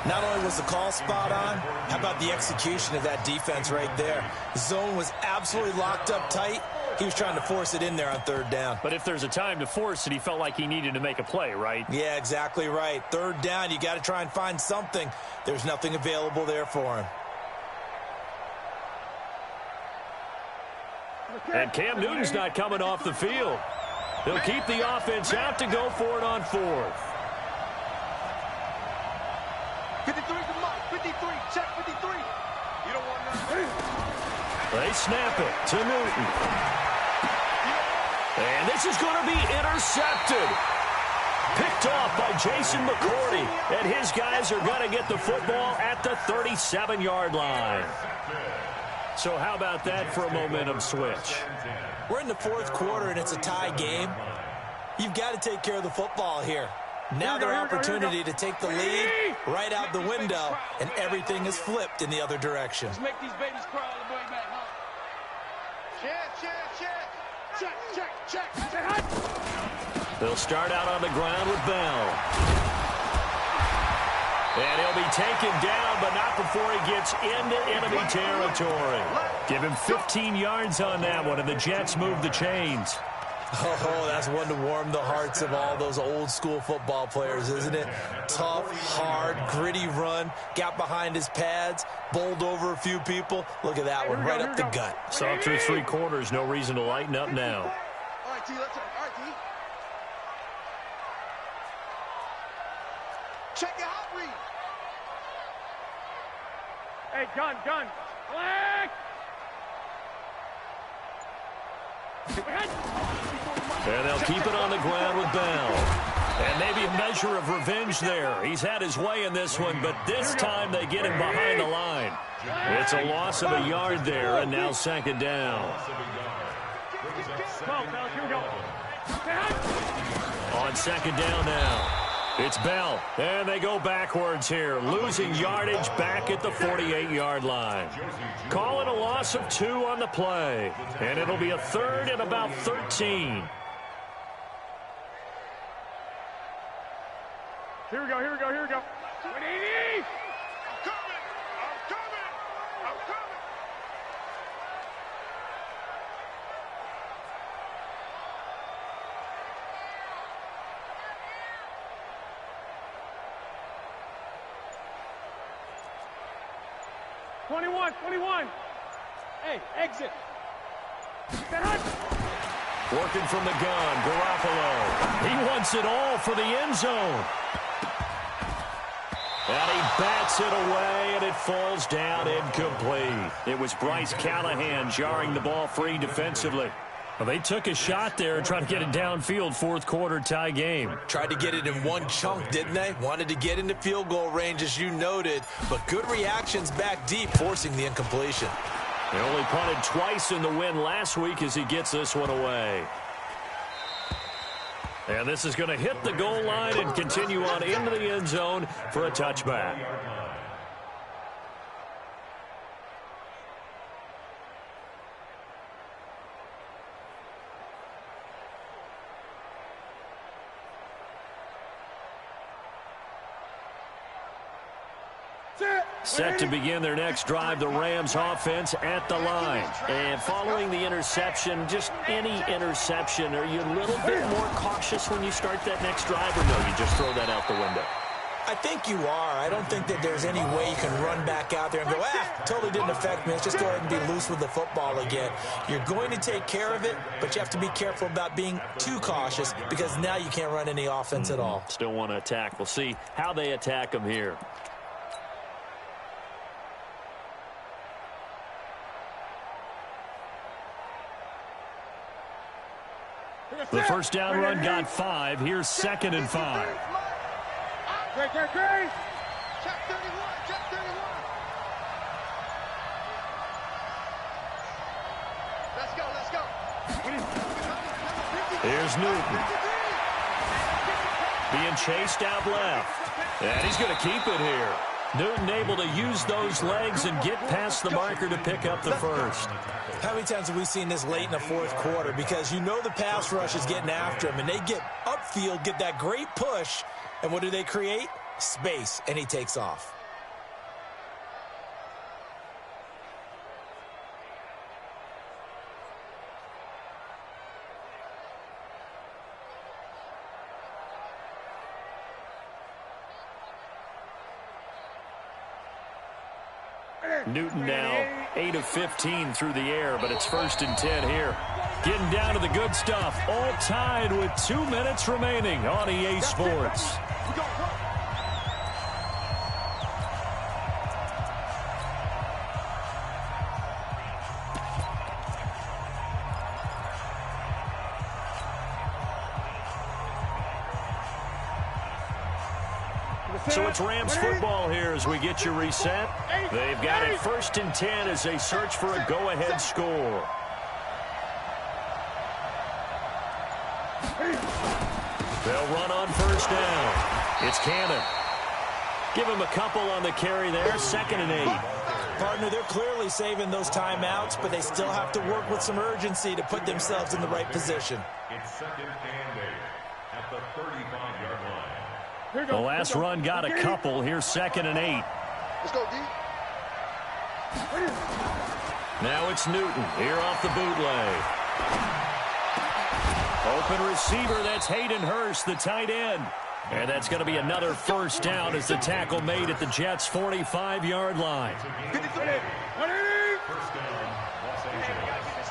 Speaker 3: Not only was the call spot on, how about the execution of that defense right there? The zone was absolutely locked up tight. He was trying to force it in there on third down.
Speaker 1: But if there's a time to force it, he felt like he needed to make a play, right?
Speaker 3: Yeah, exactly right. Third down, you got to try and find something. There's nothing available there for him.
Speaker 1: And Cam Newton's not coming off the field. He'll keep the offense out to go for it on 4th.
Speaker 4: 53 to Mark. 53. Check 53. You don't want nothing.
Speaker 1: They snap it to Newton. And this is going to be intercepted. Picked off by Jason McCourty. And his guys are going to get the football at the 37-yard line. So how about that for a momentum switch?
Speaker 3: We're in the 4th quarter, and it's a tie game. You've got to take care of the football here. Now their opportunity to take the lead right out the window, and everything is flipped in the other direction.
Speaker 2: Let's make these babies crawl all the way back, huh? Check.
Speaker 1: They'll start out on the ground with Bell. And he'll be taken down, but not before he gets into enemy territory. Give him 15 yards on that one, and the Jets move the chains.
Speaker 3: Oh, that's one to warm the hearts of all those old-school football players, isn't it? Tough, hard, gritty run, got behind his pads, bowled over a few people. Look at that one, right up the gut.
Speaker 1: Saw through 3 quarters, no reason to lighten up now.
Speaker 4: All right, T, let's go. All right, T. Check your hot read.
Speaker 2: Hey, gun. Black.
Speaker 1: And they'll keep it on the ground with Bell. And maybe a measure of revenge there. He's had his way in this one, but this time they get him behind the line. It's a loss of a yard there, and now 2nd down.
Speaker 2: Come on, fellas, here we go.
Speaker 1: On 2nd down now. It's Bell, and they go backwards here, losing yardage back at the 48-yard line. Call it a loss of 2 on the play, and it'll be a 3rd and about 13.
Speaker 2: Here we go. 180.
Speaker 4: I'm coming.
Speaker 2: $21. Hey, exit.
Speaker 1: Working from the gun, Garoppolo. He wants it all for the end zone. And he bats it away, and it falls down incomplete. It was Bryce Callahan jarring the ball free defensively. Well, they took a shot there and tried to get it downfield, 4th quarter tie game.
Speaker 3: Tried to get it in one chunk, didn't they? Wanted to get into field goal range, as you noted, but good reactions back deep, forcing the incompletion.
Speaker 1: They only punted twice in the win last week as he gets this one away. And this is going to hit the goal line and continue on into the end zone for a touchback. Set to begin their next drive, the Rams offense at the line. And following the interception, just any interception, are you a little bit more cautious when you start that next drive, or no, you just throw that out the window?
Speaker 3: I think you are. I don't think that there's any way you can run back out there and go, totally didn't affect me. Let's just go ahead and be loose with the football again. You're going to take care of it, but you have to be careful about being too cautious because now you can't run any offense at all.
Speaker 1: Still want to attack. We'll see how they attack them here. The first down run got 5. Here's 2nd and 5.
Speaker 2: Great.
Speaker 4: Check 31. Check 31. Let's go.
Speaker 1: Here's Newton. Being chased out left. And he's going to keep it here. Newton able to use those legs and get past the marker to pick up the first.
Speaker 3: How many times have we seen this late in the fourth quarter? Because you know the pass rush is getting after him, and they get upfield, get that great push, and what do they create? Space, and he takes off.
Speaker 1: Newton now 8 of 15 through the air, but it's 1st and 10 here. Getting down to the good stuff. All tied with 2 minutes remaining on EA Sports. So it's Rams football here as we get you reset. They've got it 1st and 10 as they search for a go-ahead score. They'll run on 1st down. It's Cannon. Give him a couple on the carry there. 2nd and 8.
Speaker 3: Partner, they're clearly saving those timeouts, but they still have to work with some urgency to put themselves in the right position.
Speaker 5: It's 2nd and 8 at the 35-yard line.
Speaker 1: The last run got a couple. Here's 2nd and 8.
Speaker 4: Let's go, D.
Speaker 1: Now it's Newton here off the bootleg. Open receiver, that's Hayden Hurst, the tight end. And that's going to be another 1st down as the tackle made at the Jets' 45-yard line.
Speaker 5: First down, Los Angeles.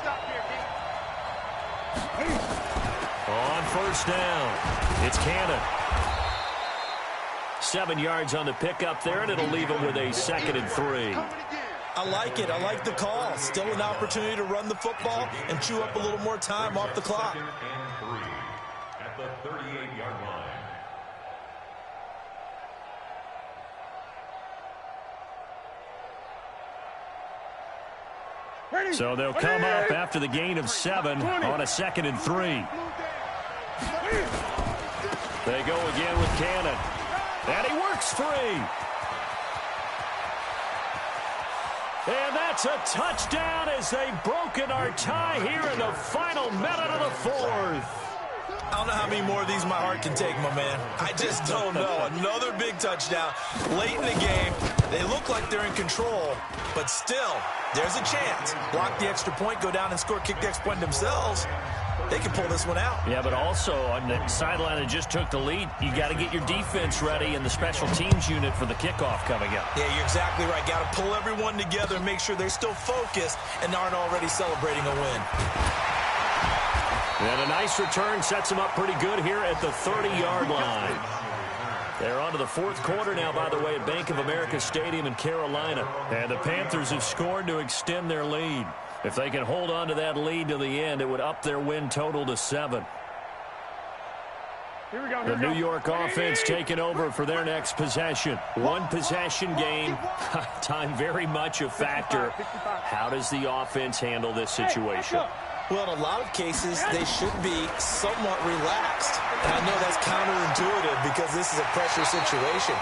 Speaker 1: On 1st down, it's Cannon. 7 yards on the pickup there, and it'll leave him with a 2nd and 3.
Speaker 3: I like it. I like the call. Still an opportunity to run the football and chew up a little more time off the clock.
Speaker 5: 2nd and 3 at the 38-yard line.
Speaker 1: So they'll come up after the gain of 7 on a 2nd and 3. They go again with Cannon. And he works free. And that's a touchdown as they've broken our tie here in the final minute of the 4th.
Speaker 3: I don't know how many more of these my heart can take, my man. I just don't know. Another big touchdown late in the game. They look like they're in control, but still, there's a chance. Block the extra point, go down and score, kick the extra point themselves. They can pull this one out.
Speaker 1: Yeah, but also on the sideline that just took the lead, you got to get your defense ready and the special teams unit for the kickoff coming up.
Speaker 3: Yeah, you're exactly right. Got to pull everyone together and make sure they're still focused and aren't already celebrating a win.
Speaker 1: And a nice return sets them up pretty good here at the 30-yard line. They're on to the 4th quarter now, by the way, at Bank of America Stadium in Carolina. And the Panthers have scored to extend their lead. If they can hold on to that lead to the end, it would up their win total to 7. The New York offense taking over for their next possession. One possession game. Time very much a factor. How does the offense handle this situation?
Speaker 3: Well, in a lot of cases, they should be somewhat relaxed. And I know that's counterintuitive because this is a pressure situation.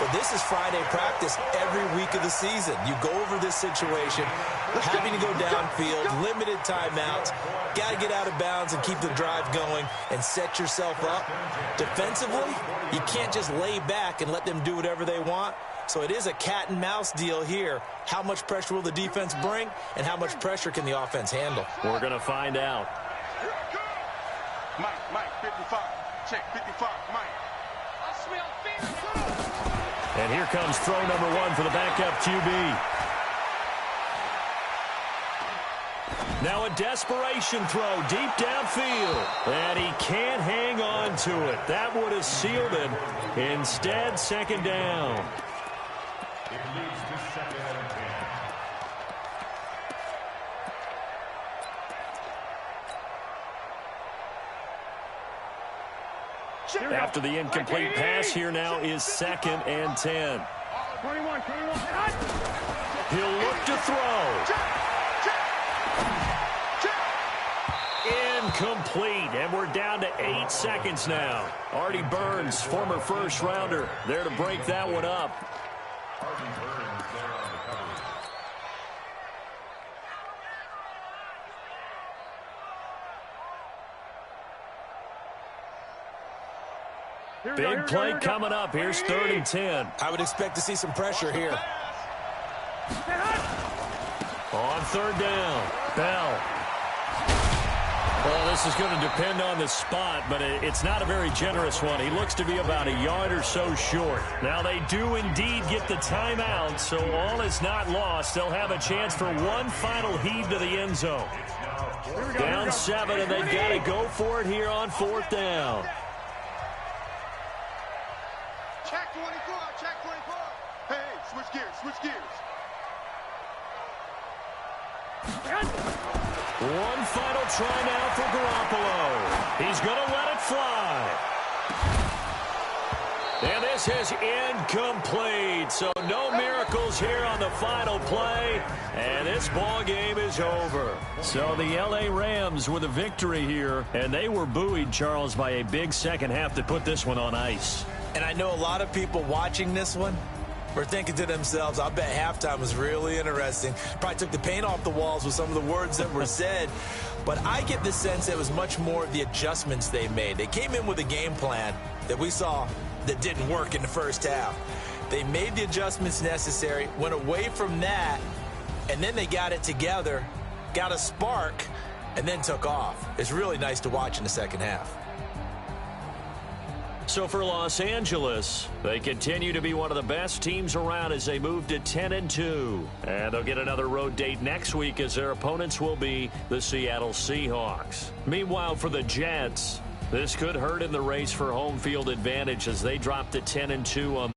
Speaker 3: But this is Friday practice every week of the season. You go over this situation, having to go downfield, limited timeouts, got to get out of bounds and keep the drive going and set yourself up. Defensively, you can't just lay back and let them do whatever they want. So it is a cat and mouse deal here. How much pressure will the defense bring and how much pressure can the offense handle?
Speaker 1: We're going to find out.
Speaker 4: Mike, 55. Check, 55, Mike.
Speaker 1: And here comes throw number 1 for the backup QB. Now a desperation throw deep downfield. And he can't hang on to it. That would have sealed it. Instead, 2nd down.
Speaker 5: It leads to 2nd and 10.
Speaker 1: After the incomplete pass, here now is 2nd and 10.
Speaker 2: 21.
Speaker 1: He'll look to throw. Incomplete, and we're down to 8 seconds now. Artie Burns, former first-rounder, there to break that one up.
Speaker 5: Artie Burns there on the coverage.
Speaker 1: Big play coming up. Here's 3rd and 10.
Speaker 3: I would expect to see some pressure here.
Speaker 1: On 3rd down, Bell. Well, this is going to depend on the spot, but it's not a very generous one. He looks to be about a yard or so short. Now, they do indeed get the timeout, so all is not lost. They'll have a chance for one final heave to the end zone. Down 7, and they've got to go for it here on 4th down.
Speaker 4: Check 24, check 24. Hey, switch gears.
Speaker 1: One final try now for Garoppolo. He's going to let it fly. And this is incomplete. So no miracles here on the final play. And this ball game is over. So the L.A. Rams with a victory here. And they were buoyed, Charles, by a big second half to put this one on ice.
Speaker 3: And I know a lot of people watching this one were thinking to themselves, I bet halftime was really interesting. Probably took the paint off the walls with some of the words that were said. But I get the sense it was much more of the adjustments they made. They came in with a game plan that we saw that didn't work in the first half. They made the adjustments necessary, went away from that, and then they got it together, got a spark, and then took off. It's really nice to watch in the second half.
Speaker 1: So for Los Angeles, they continue to be one of the best teams around as they move to 10-2. And they'll get another road date next week as their opponents will be the Seattle Seahawks. Meanwhile, for the Jets, this could hurt in the race for home field advantage as they drop to 10-2 on